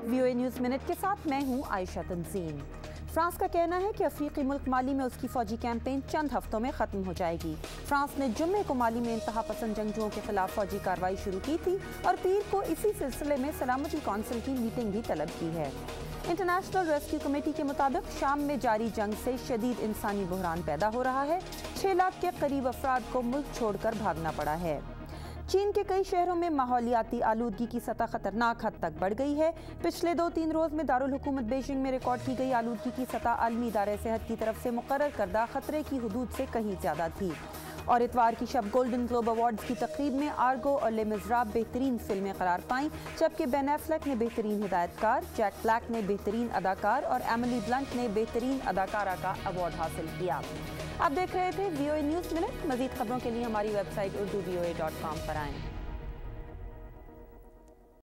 VOA news minute के साथ मैं हूं आयशा तंजीम। फ्रांस का कहना है कि अफ्रीकी मुल्क माली में उसकी फौजी कैंपेन चंद हफ्तों में ख़त्म हो जाएगी। फ्रांस ने जुम्मे को माली में इंतहा पसंद जंगजुओं के खिलाफ फौजी कार्रवाई शुरू की थी और पीर को इसी सिलसिले में सलामती कौंसिल की मीटिंग भी तलब की है। इंटरनेशनल रेस्क्यू कमेटी के मुताबिक शाम में जारी जंग से शदीद इंसानी बहरान पैदा हो रहा है। 6 लाख के करीब अफराद को मुल्क छोड़कर भागना पड़ा है। चीन के कई शहरों में माहौलियाती आलूदगी की सतह खतरनाक हद तक बढ़ गई है। पिछले 2-3 रोज में दारुल हुकूमत बीजिंग में रिकॉर्ड की गई आलूदगी की सतह आलमी इदारे सेहत की तरफ से मुकर्रर करदा खतरे की हदूद से कहीं ज्यादा थी। और इतवार की शब गोल्डन ग्लोब अवार्ड्स की तकरीब में आर्गो और ले मिज़राब बेहतरीन फिल्में करार पाईं, जबकि बेन एफ्लेक ने बेहतरीन हिदायतकार, जैक ब्लैक ने बेहतरीन अदाकार और एमिली ब्लंट ने बेहतरीन अदाकारा का अवार्ड हासिल किया। आप देख रहे थे VOA न्यूज़ मिनट। मज़ीद खबरों के लिए हमारी वेबसाइट urduvoa.com पर आएँ।